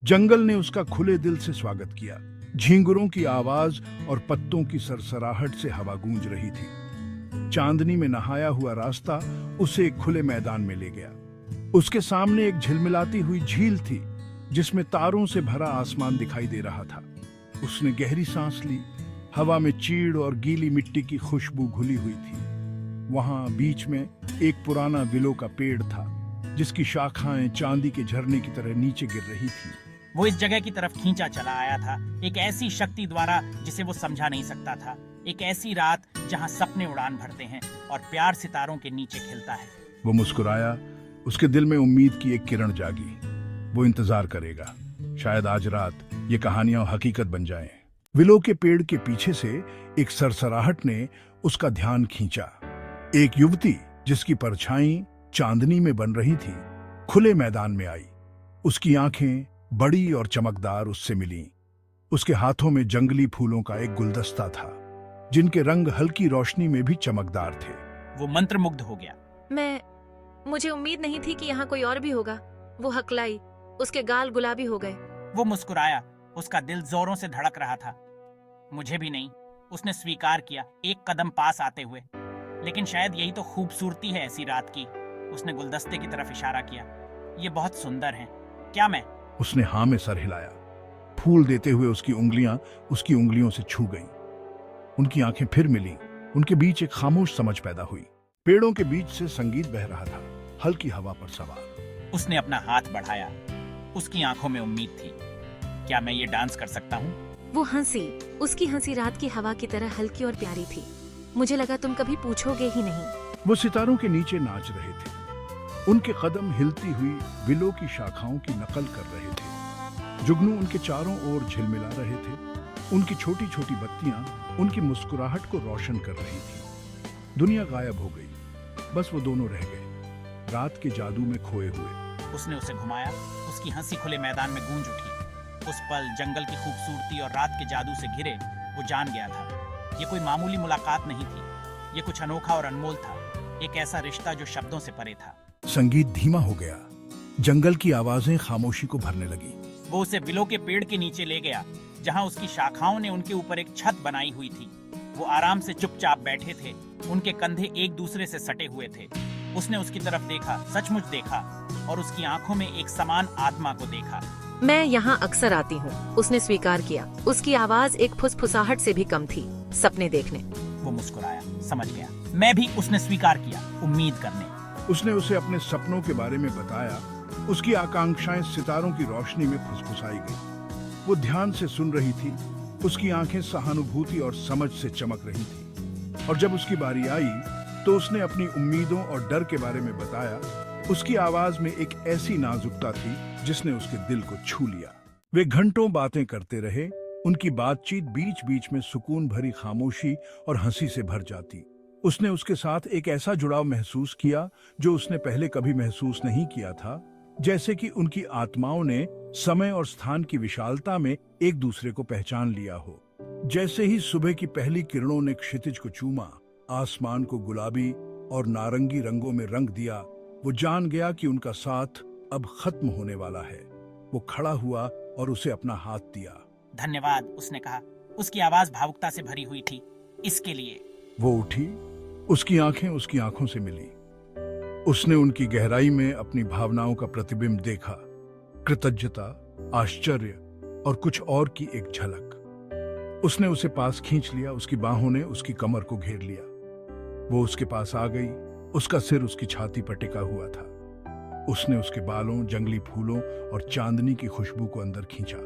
जंगल ने उसका खुले दिल से स्वागत किया। झींगुरों की आवाज और पत्तों की सरसराहट से हवा गूंज रही थी। चांदनी में नहाया हुआ रास्ता उसे एक खुले मैदान में ले गया। उसके सामने एक झिलमिलाती हुई झील थी जिसमें तारों से भरा आसमान दिखाई दे रहा था। उसने गहरी सांस ली। हवा में चीड़ और गीली मिट्टी की खुशबू घुली हुई थी। वहां बीच में एक पुराना विलो का पेड़ था जिसकी शाखाएं चांदी के झरने की तरह नीचे गिर रही थी। वो इस जगह की तरफ खींचा चला आया था, एक ऐसी शक्ति द्वारा जिसे वो समझा नहीं सकता था। एक ऐसी रात जहां सपने उड़ान भरते हैं और प्यार सितारों के नीचे खिलता है। वो मुस्कुराया। उसके दिल में उम्मीद की एक किरण जागी। वो इंतजार करेगा। शायद आज रात ये कहानियां हकीकत बन जाएं। विलो के पेड़ के पीछे से एक सरसराहट ने उसका ध्यान खींचा। एक युवती जिसकी परछाई चांदनी में बन रही थी खुले मैदान में आई। उसकी आंखें बड़ी और चमकदार उससे मिलीं। उसके हाथों में जंगली फूलों का एक गुलदस्ता था जिनके रंग हल्की रोशनी में भी चमकदार थे। वो मंत्रमुग्ध हो गया। मुझे उम्मीद नहीं थी कि यहाँ कोई और भी होगा। वो हकलाई। उसके गाल गुलाबी हो गए। वो मुस्कुराया। उसका दिल जोरों से धड़क रहा था। मुझे भी नहीं, उसने स्वीकार किया, एक कदम पास आते हुए। लेकिन शायद यही तो खूबसूरती है ऐसी रात की। उसने गुलदस्ते की तरफ इशारा किया। ये बहुत सुंदर हैं। क्या मैं? उसने हाँ में सर हिलाया। फूल देते हुए उसकी उंगलियां उसकी उंगलियों से छू गईं। उनकी आंखें फिर मिलीं। उनके बीच एक खामोश समझ पैदा हुई। पेड़ों के बीच से संगीत बह रहा था, हल्की हवा पर सवार। उसने अपना हाथ बढ़ाया। उसकी आंखों में उम्मीद थी। क्या मैं ये डांस कर सकता हूँ? वो हंसी। उसकी हंसी रात की हवा की तरह हल्की और प्यारी थी। मुझे लगा तुम कभी पूछोगे ही नहीं। वो सितारों के नीचे नाच रहे थे। उनके कदम हिलती हुई विलो की शाखाओं की नकल कर रहे थे। जुगनू उनके चारों ओर झिलमिला रहे थे। उनकी छोटी छोटी बत्तियां उनकी मुस्कुराहट को रोशन कर रही थी। दुनिया गायब हो गई। बस वो दोनों रह गए, रात के जादू में खोए हुए। उसने उसे घुमाया। उसकी हंसी खुले मैदान में गूंज उठी। उस पल जंगल की खूबसूरती और रात के जादू से घिरे वो जान गया था, ये कोई मामूली मुलाकात नहीं थी। ये कुछ अनोखा और अनमोल था। एक ऐसा रिश्ता जो शब्दों से परे था। संगीत धीमा हो गया। जंगल की आवाजें खामोशी को भरने लगी। वो उसे विलो के पेड़ के नीचे ले गया जहां उसकी शाखाओं ने उनके ऊपर एक छत बनाई हुई थी। वो आराम से चुपचाप बैठे थे। उनके कंधे एक दूसरे से सटे हुए थे। उसने उसकी तरफ देखा, सचमुच देखा, और उसकी आंखों में एक समान आत्मा को देखा। मैं यहाँ अक्सर आती हूँ, उसने स्वीकार किया। उसकी आवाज एक फुसफुसाहट से भी कम थी। सपने देखने। वो मुस्कुराया। समझ गया। मैं भी, उसने स्वीकार किया, उम्मीद करने। उसने उसे अपने सपनों के बारे में बताया। उसकी आकांक्षाएं सितारों की रोशनी में फुसफुसाई गई। वो ध्यान से सुन रही थी। उसकी आंखें सहानुभूति और समझ से चमक रही थी। और जब उसकी बारी आई तो उसने अपनी उम्मीदों और डर के बारे में बताया। उसकी आवाज में एक ऐसी नाजुकता थी जिसने उसके दिल को छू लिया। वे घंटों बातें करते रहे। उनकी बातचीत बीच बीच में सुकून भरी खामोशी और हंसी से भर जाती। उसने उसके साथ एक ऐसा जुड़ाव महसूस किया जो उसने पहले कभी महसूस नहीं किया था, जैसे कि उनकी आत्माओं ने समय और स्थान की विशालता में एक दूसरे को पहचान लिया हो। जैसे ही सुबह की पहली किरणों ने क्षितिज को चूमा, आसमान को गुलाबी और नारंगी रंगों में रंग दिया, वो जान गया कि उनका साथ अब खत्म होने वाला है। वो खड़ा हुआ और उसे अपना हाथ दिया। धन्यवाद, उसने कहा। उसकी आवाज भावुकता से भरी हुई थी। इसके लिए। वो उठी। उसकी आंखें उसकी आंखों से मिली। उसने उनकी गहराई में अपनी भावनाओं का प्रतिबिंब देखा। कृतज्ञता, आश्चर्य और कुछ और की एक झलक। उसने उसे पास खींच लिया। उसकी बाहों ने उसकी कमर को घेर लिया। वो उसके पास आ गई। उसका सिर उसकी छाती पर टिका हुआ था। उसने उसके बालों, जंगली फूलों और चांदनी की खुशबू को अंदर खींचा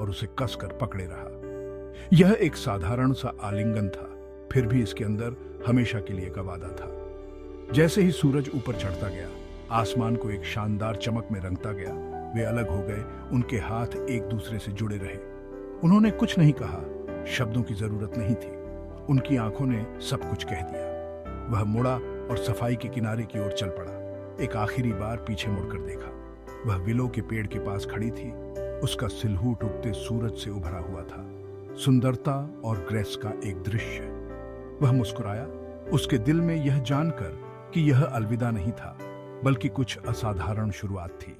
और उसे कसकर पकड़े रहा। यह एक साधारण सा आलिंगन था, फिर भी इसके अंदर हमेशा के लिए का वादा था। जैसे ही सूरज ऊपर चढ़ता गया, आसमान को एक शानदार चमक में रंगता गया। वे अलग हो गए। उनके हाथ एक दूसरे से जुड़े रहे। उन्होंने कुछ नहीं कहा। शब्दों की जरूरत नहीं थी। उनकी आंखों ने सब कुछ कह दिया। वह मुड़ा और सफाई के किनारे की ओर चल पड़ा। एक आखिरी बार पीछे मुड़कर देखा। वह विलो के पेड़ के पास खड़ी थी। उसका सिलहूट उगते सूरज से उभरा हुआ था। सुंदरता और ग्रेस का एक दृश्य। वह मुस्कुराया, उसके दिल में यह जानकर कि यह अलविदा नहीं था, बल्कि कुछ असाधारण शुरुआत थी।